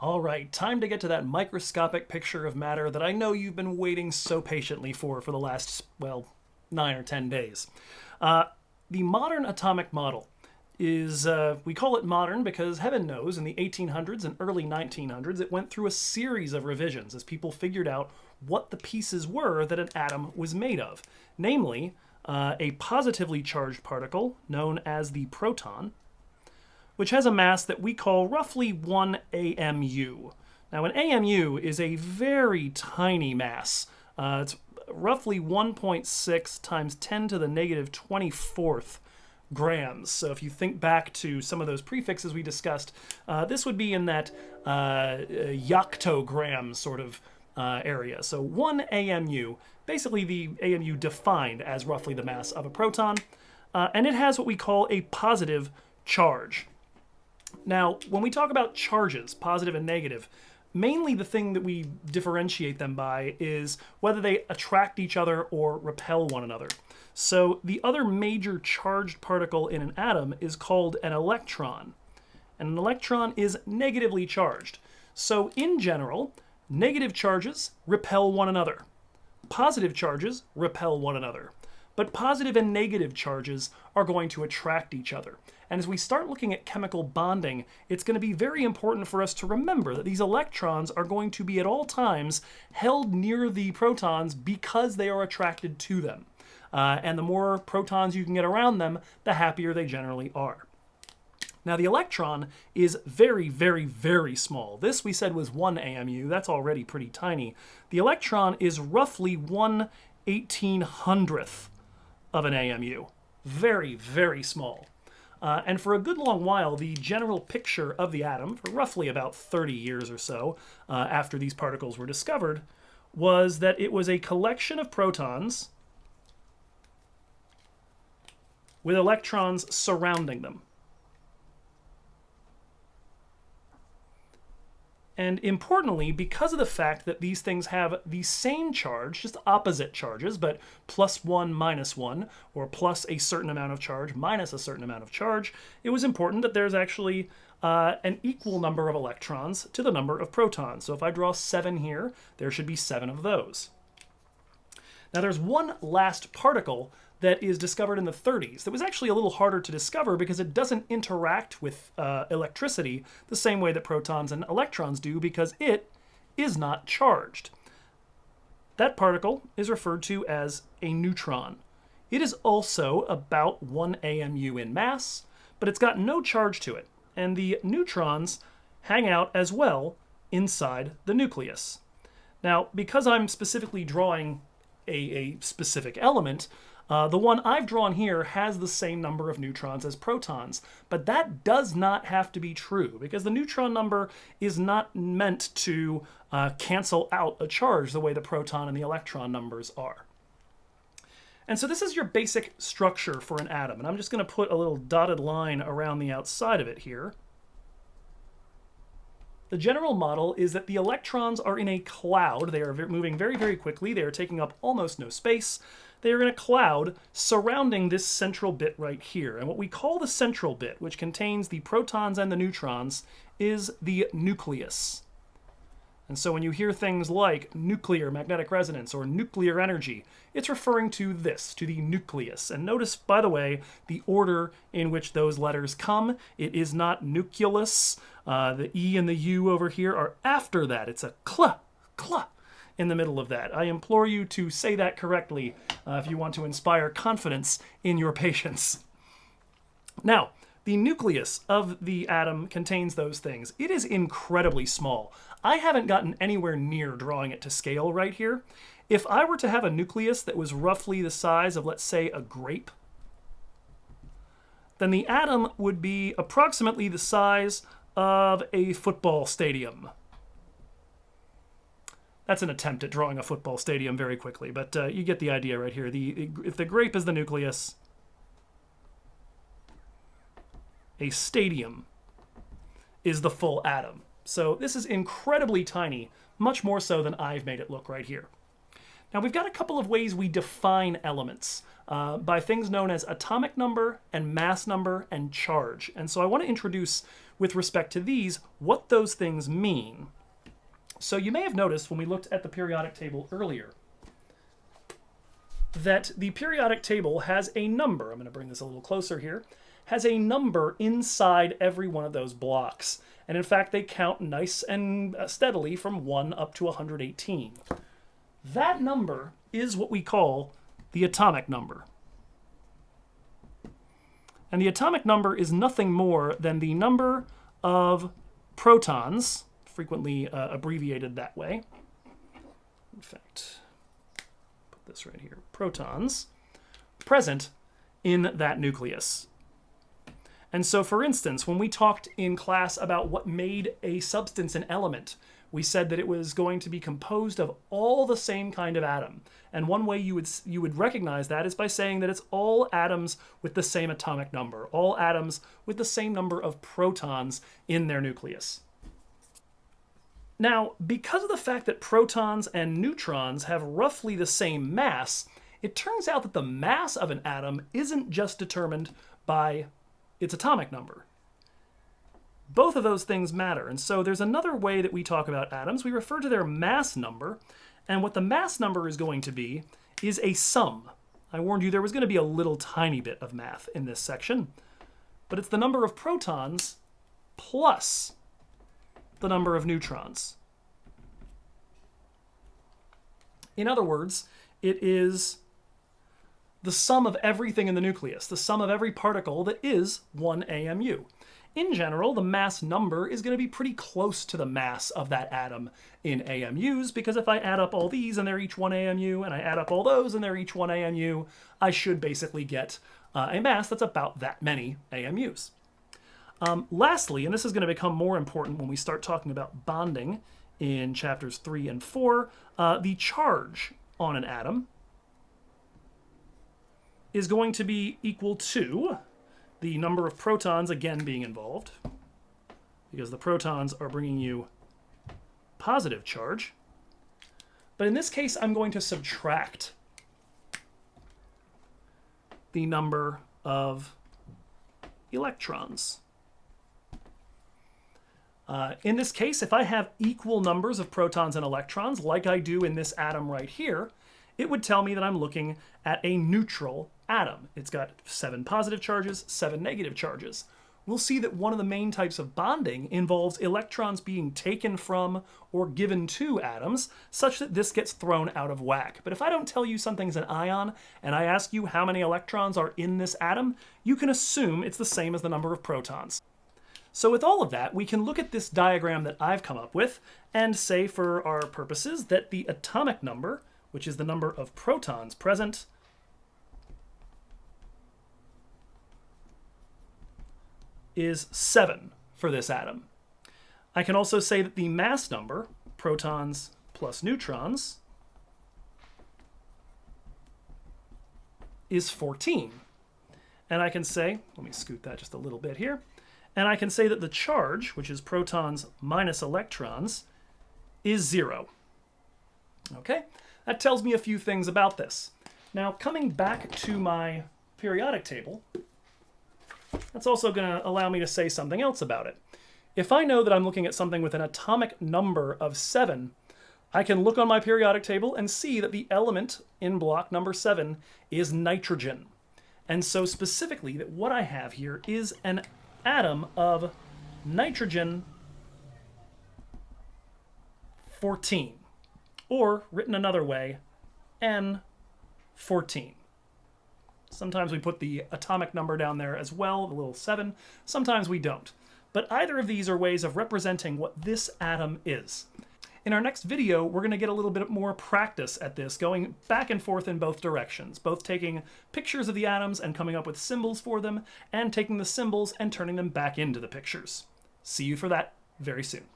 All right, time to get to that microscopic picture of matter that I know you've been waiting so patiently for the last, well, 9 or 10 days. The modern atomic model is, we call it modern because heaven knows in the 1800s and early 1900s it went through a series of revisions as people figured out what the pieces were that an atom was made of. Namely, a positively charged particle known as the proton, which has a mass that we call roughly 1 AMU. Now, an AMU is a very tiny mass. It's roughly 1.6 times 10 to the negative 24th grams. So if you think back to some of those prefixes we discussed, this would be in that yoctogram sort of area. So 1 AMU, basically the AMU defined as roughly the mass of a proton, and it has what we call a positive charge. Now, when we talk about charges, positive and negative, mainly the thing that we differentiate them by is whether they attract each other or repel one another. So the other major charged particle in an atom is called an electron. And an electron is negatively charged. So in general, negative charges repel one another. Positive charges repel one another. But positive and negative charges are going to attract each other. And as we start looking at chemical bonding, it's going to be very important for us to remember that these electrons are going to be at all times held near the protons because they are attracted to them. And the more protons you can get around them, the happier they generally are. Now, the electron is very, very, very small. This we said was 1 AMU. That's already pretty tiny. The electron is roughly 1/1800th of an AMU. Very, very small. And for a good long while, the general picture of the atom, for roughly about 30 years or so after these particles were discovered, was that it was a collection of protons with electrons surrounding them. And importantly, because of the fact that these things have the same charge, just opposite charges, but +1, -1, or plus a certain amount of charge, minus a certain amount of charge, it was important that there's actually an equal number of electrons to the number of protons. So if I draw 7 here, there should be 7 of those. Now there's one last particle that is discovered in the 30s that was actually a little harder to discover because it doesn't interact with electricity the same way that protons and electrons do because it is not charged. That particle is referred to as a neutron. It is also about 1 AMU in mass, but it's got no charge to it. And the neutrons hang out as well inside the nucleus. Now, because I'm specifically drawing a specific element, the one I've drawn here has the same number of neutrons as protons, but that does not have to be true because the neutron number is not meant to cancel out a charge the way the proton and the electron numbers are. And so this is your basic structure for an atom, and I'm just going to put a little dotted line around the outside of it here. The general model is that the electrons are in a cloud. They are moving very, very quickly. They are taking up almost no space. They are in a cloud surrounding this central bit right here. And what we call the central bit, which contains the protons and the neutrons, is the nucleus. And so when you hear things like nuclear magnetic resonance or nuclear energy, it's referring to this, to the nucleus. And notice, by the way, the order in which those letters come. It is not nucleus. The E and the U over here are after that. It's a cl in the middle of that. I implore you to say that correctly if you want to inspire confidence in your patients. Now, the nucleus of the atom contains those things. It is incredibly small. I haven't gotten anywhere near drawing it to scale right here. If I were to have a nucleus that was roughly the size of, let's say, a grape, then the atom would be approximately the size of a football stadium. That's an attempt at drawing a football stadium very quickly, but you get the idea right here. If the grape is the nucleus, a stadium is the full atom. So this is incredibly tiny, much more so than I've made it look right here. Now we've got a couple of ways we define elements by things known as atomic number and mass number and charge. And so I want to introduce, with respect to these, what those things mean. So you may have noticed when we looked at the periodic table earlier that the periodic table has a number. I'm going to bring this a little closer here. Has a number inside every one of those blocks. And in fact, they count nice and steadily from 1 up to 118. That number is what we call the atomic number. And the atomic number is nothing more than the number of protons, frequently abbreviated that way. In fact, put this right here, protons, present in that nucleus. And so, for instance, when we talked in class about what made a substance an element, we said that it was going to be composed of all the same kind of atom. And one way you would recognize that is by saying that it's all atoms with the same atomic number, all atoms with the same number of protons in their nucleus. Now, because of the fact that protons and neutrons have roughly the same mass, it turns out that the mass of an atom isn't just determined by its atomic number. Both of those things matter, and so there's another way that we talk about atoms. We refer to their mass number, and what the mass number is going to be is a sum. I warned you there was going to be a little tiny bit of math in this section, but it's the number of protons plus the number of neutrons. In other words, it is the sum of everything in the nucleus, the sum of every particle that is 1 AMU. In general, the mass number is going to be pretty close to the mass of that atom in AMUs, because if I add up all these and they're each 1 AMU, and I add up all those and they're each 1 AMU, I should basically get a mass that's about that many AMUs. Lastly, and this is going to become more important when we start talking about bonding in chapters 3 and 4, the charge on an atom is going to be equal to the number of protons, again, being involved, because the protons are bringing you positive charge. But in this case, I'm going to subtract the number of electrons. In this case, if I have equal numbers of protons and electrons, like I do in this atom right here, it would tell me that I'm looking at a neutral atom. It's got 7 positive charges, 7 negative charges. We'll see that one of the main types of bonding involves electrons being taken from or given to atoms, such that this gets thrown out of whack. But if I don't tell you something's an ion, and I ask you how many electrons are in this atom, you can assume it's the same as the number of protons. So with all of that, we can look at this diagram that I've come up with and say for our purposes that the atomic number, which is the number of protons present, is 7 for this atom. I can also say that the mass number, protons plus neutrons, is 14. And I can say, let me scoot that just a little bit here, and I can say that the charge, which is protons minus electrons, is 0. Okay? That tells me a few things about this. Now, coming back to my periodic table, that's also going to allow me to say something else about it. If I know that I'm looking at something with an atomic number of 7, I can look on my periodic table and see that the element in block number 7 is nitrogen. And so specifically, that what I have here is an atom of nitrogen 14, or written another way, N14. Sometimes we put the atomic number down there as well, the little 7. Sometimes we don't. But either of these are ways of representing what this atom is. In our next video, we're going to get a little bit more practice at this, going back and forth in both directions, both taking pictures of the atoms and coming up with symbols for them, and taking the symbols and turning them back into the pictures. See you for that very soon.